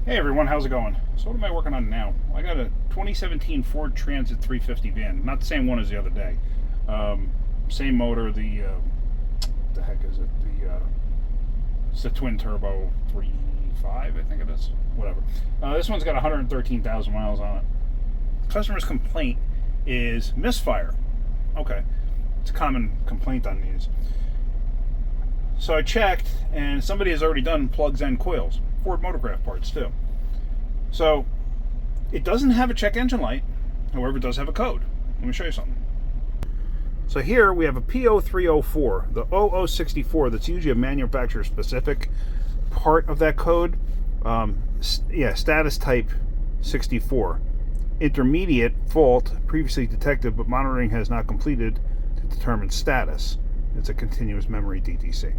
Hey everyone, how's it going? So what am I working on now? I got a 2017 Ford Transit 350 van, not the same one as the other day. Same motor, the heck is it? It's the twin turbo 3.5, I think it is. Whatever. This one's got 113,000 miles on it. Customer's complaint is misfire. Okay, it's a common complaint on these. So I checked, and somebody has already done plugs and coils. Ford Motorcraft parts too. So it doesn't have a check engine light, however it does have a code. Let me show you something. So here we have a P0304, the 0064, that's usually a manufacturer specific part of that code. Status type 64. Intermediate fault previously detected, but monitoring has not completed to determine status. It's a continuous memory DTC.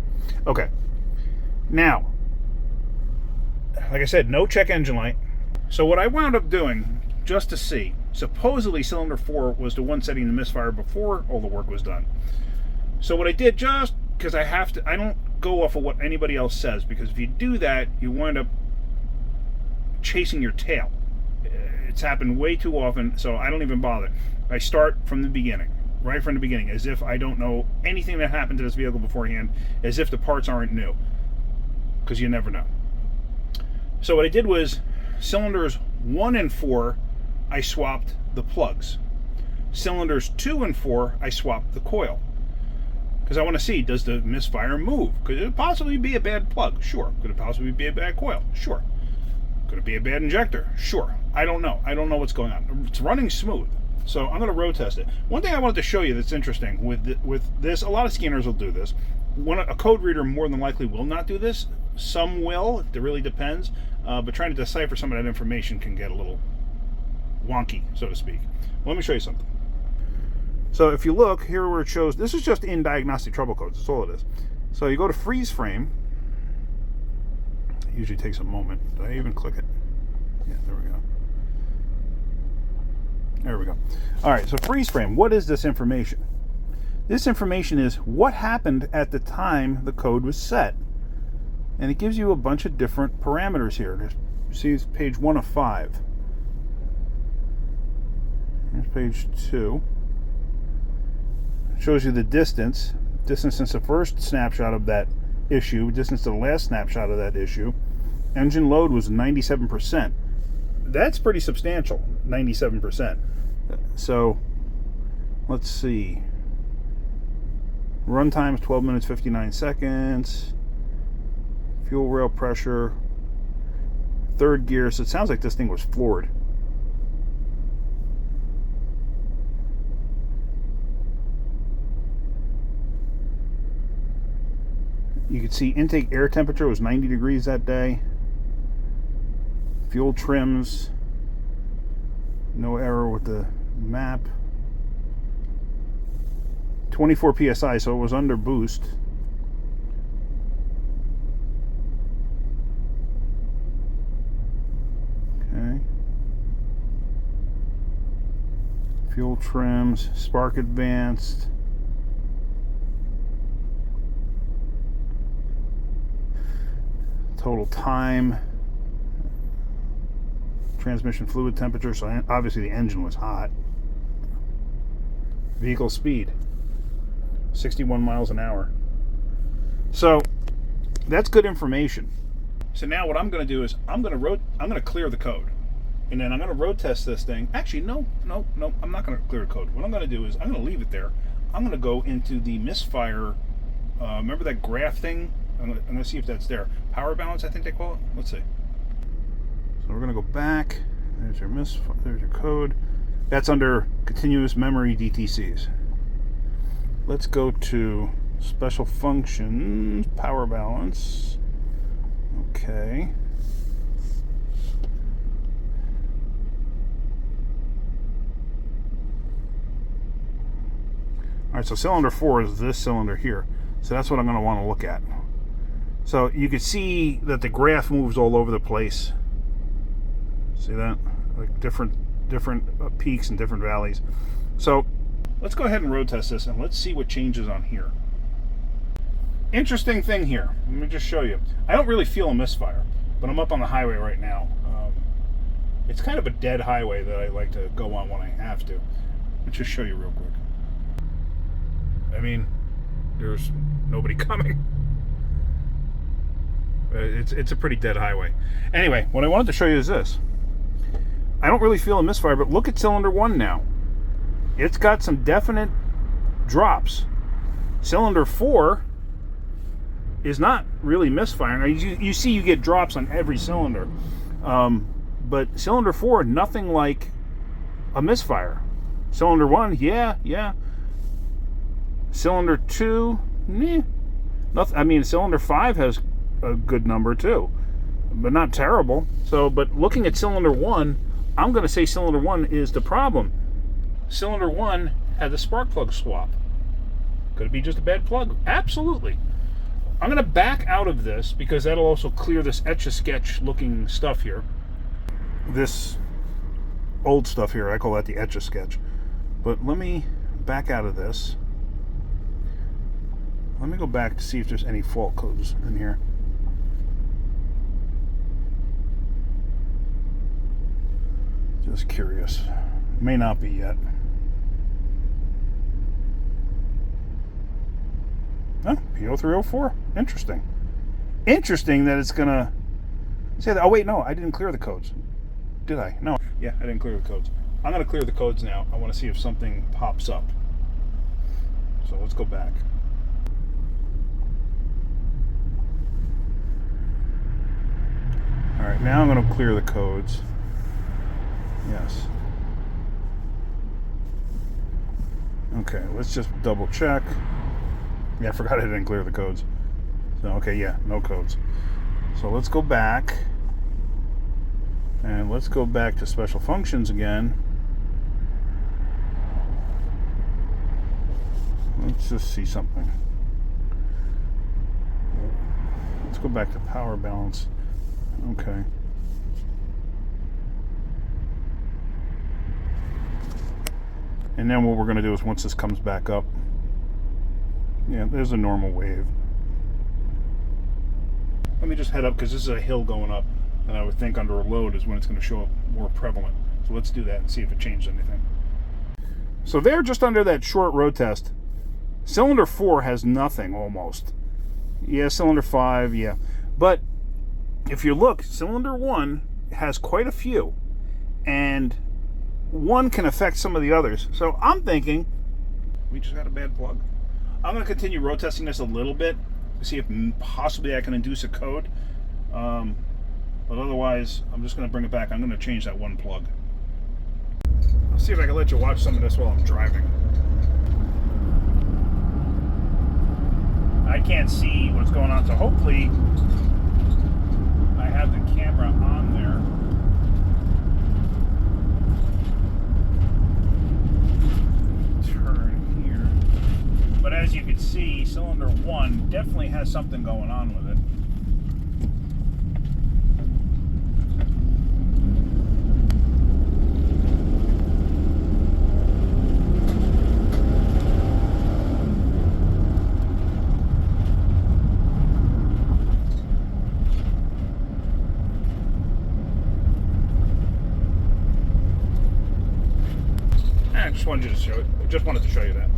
Okay. Now, like I said, no check engine light. So what I wound up doing, just to see, supposedly cylinder 4 was the one setting the misfire before all the work was done. So what I did, just because I don't go off of what anybody else says, because if you do that, you wind up chasing your tail. It's happened way too often, so I don't even bother. I start from the beginning, right from the beginning, as if I don't know anything that happened to this vehicle beforehand, as if the parts aren't new, because you never know. So what I did was, cylinders 1 and 4, I swapped the plugs. Cylinders 2 and 4, I swapped the coil. Because I want to see, does the misfire move? Could it possibly be a bad plug? Sure. Could it possibly be a bad coil? Sure. Could it be a bad injector? Sure. I don't know. I don't know what's going on. It's running smooth. So I'm going to road test it. One thing I wanted to show you that's interesting with this, a lot of scanners will do this. A code reader more than likely will not do this. Some will. It really depends. But trying to decipher some of that information can get a little wonky, so to speak. Well, let me show you something. So if you look here where it shows, this is just in diagnostic trouble codes. That's all it is. So you go to freeze frame. It usually takes a moment. Did I even click it? Yeah, there we go. There we go. All right, so freeze frame. What is this information? This information is what happened at the time the code was set. And it gives you a bunch of different parameters here. You see it's page 1 of 5. Here's page 2. It shows you the distance since the first snapshot of that issue, distance to the last snapshot of that issue. Engine load was 97%. That's pretty substantial, 97%. So, let's see. Run time is 12 minutes, 59 seconds. Fuel rail pressure, third gear. So it sounds like this thing was floored. You can see intake air temperature was 90 degrees that day. Fuel trims, no error with the map. 24 psi, so it was under boost. Okay. Fuel trims, spark advanced. Total time. Transmission fluid temperature, so obviously the engine was hot. Vehicle speed, 61 miles an hour. So that's good information. So now what I'm going to do is I'm going to clear the code, and then I'm going to road test this thing. Actually, no, I'm not going to clear the code. What I'm going to do is I'm going to leave it there. I'm going to go into the misfire. Remember that graph thing? I'm going to see if that's there. Power balance, I think they call it. Let's see. So we're going to go back. There's your there's your code. That's under continuous memory DTCs. Let's go to special functions, power balance. Okay. All right, so cylinder 4 is this cylinder here. So that's what I'm going to want to look at. So you can see that the graph moves all over the place. See that? Like different peaks and different valleys. So let's go ahead and road test this, and let's see what changes on here. Interesting thing here. Let me just show you. I don't really feel a misfire. but I'm up on the highway right now. It's kind of a dead highway that I like to go on when I have to. Let's just show you real quick. I mean, there's nobody coming. It's a pretty dead highway. Anyway, what I wanted to show you is this. I don't really feel a misfire, but look at cylinder 1 now. It's got some definite drops. Cylinder 4 is not really misfiring. You see you get drops on every cylinder. But cylinder 4, nothing like a misfire. Cylinder 1, yeah. Cylinder 2, nothing. I mean, cylinder 5 has a good number too, but not terrible. So, but looking at cylinder 1, I'm going to say cylinder 1 is the problem. Cylinder 1 had the spark plug swap. Could it be just a bad plug? Absolutely. I'm going to back out of this because that'll also clear this Etch-a-Sketch looking stuff here. This old stuff here, I call that the Etch-a-Sketch. But let me back out of this. Let me go back to see if there's any fault codes in here. Just curious. May not be yet. Oh, P0304. Interesting. Interesting that it's gonna say that. Oh wait, no, I didn't clear the codes. Did I? No. Yeah, I didn't clear the codes. I'm gonna clear the codes now. I want to see if something pops up. So let's go back. All right, now I'm gonna clear the codes. Yes. Okay, let's just double check. Yeah, I forgot I didn't clear the codes. So, okay, yeah, no codes. So let's go back. And let's go back to special functions again. Let's just see something. Let's go back to power balance. Okay. And then what we're going to do is once this comes back up, yeah, there's a normal wave. Let me just head up because this is a hill going up, and I would think under a load is when it's going to show up more prevalent. So let's do that and see if it changed anything. So there, just under that short road test, cylinder 4 has nothing almost. Yeah, cylinder 5, yeah. But if you look, cylinder 1 has quite a few, and one can affect some of the others. So I'm thinking we just got a bad plug. I'm going to continue road testing this a little bit to see if possibly I can induce a code. But otherwise, I'm just going to bring it back. I'm going to change that one plug. I'll see if I can let you watch some of this while I'm driving. I can't see what's going on, so hopefully I have the camera on there. But as you can see, cylinder 1 definitely has something going on with it. I just wanted to show you that.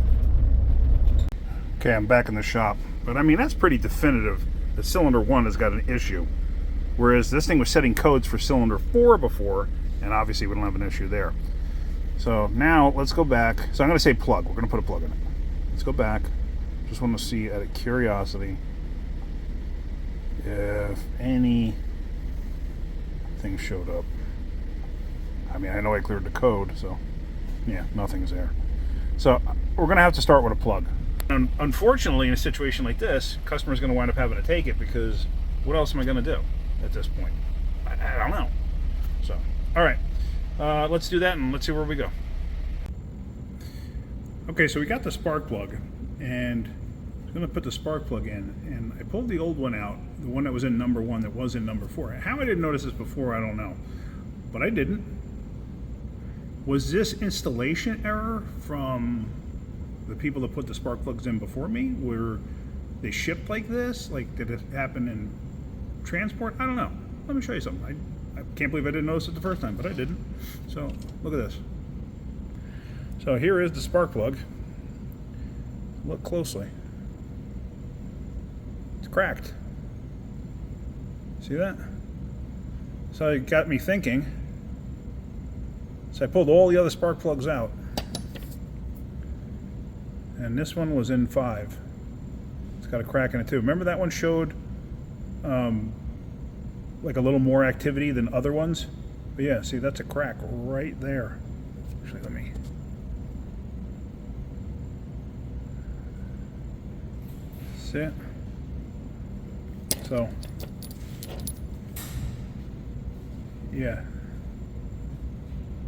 Okay, I'm back in the shop, but I mean, that's pretty definitive that cylinder 1 has got an issue, whereas this thing was setting codes for cylinder 4 before, and obviously we don't have an issue there. So now let's go back. So I'm going to say plug. We're going to put a plug in it. Let's go back. Just want to see, out of curiosity, if anything showed up. I mean, I know I cleared the code, so yeah, nothing's there. So we're going to have to start with a plug. And unfortunately, in a situation like this, customer's going to wind up having to take it because what else am I going to do at this point? I don't know. So, all right, let's do that and let's see where we go. Okay, so we got the spark plug, and I'm going to put the spark plug in, and I pulled the old one out, the one that was in number 1 that was in number 4. How I didn't notice this before, I don't know, but I didn't. Was this installation error from the people that put the spark plugs in before me? Were they shipped like this? Like, did it happen in transport? I don't know. let me show you something. I can't believe I didn't notice it the first time, but I didn't. So look at this. So here is the spark plug. Look closely. It's cracked. See that? So it got me thinking. So I pulled all the other spark plugs out. And this one was in 5. It's got a crack in it too. Remember that one showed like a little more activity than other ones? But yeah, see, that's a crack right there. Actually, let me... See it? So, yeah.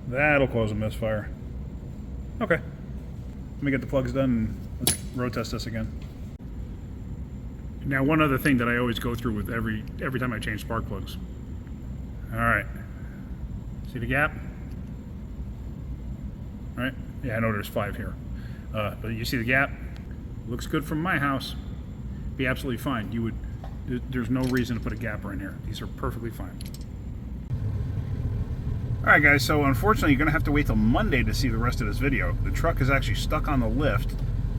That'll cause a misfire. Okay. Let me get the plugs done and let's road test this again. Now, one other thing that I always go through with every time I change spark plugs. All right. See the gap? All right? Yeah, I know there's 5 here. But you see the gap? Looks good from my house. Be absolutely fine. You would. There's no reason to put a gapper in here. These are perfectly fine. Alright guys, so unfortunately you're going to have to wait till Monday to see the rest of this video. The truck is actually stuck on the lift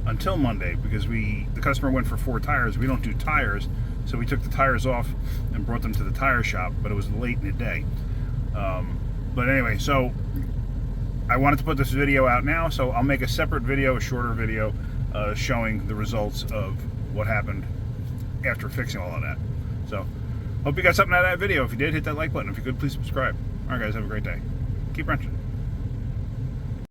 until Monday because the customer went for 4 tires. We don't do tires, so we took the tires off and brought them to the tire shop, but it was late in the day. But anyway, so I wanted to put this video out now, so I'll make a separate video, a shorter video, showing the results of what happened after fixing all of that. So, hope you got something out of that video. If you did, hit that like button. If you could, please subscribe. Alright guys, have a great day. Keep wrenching.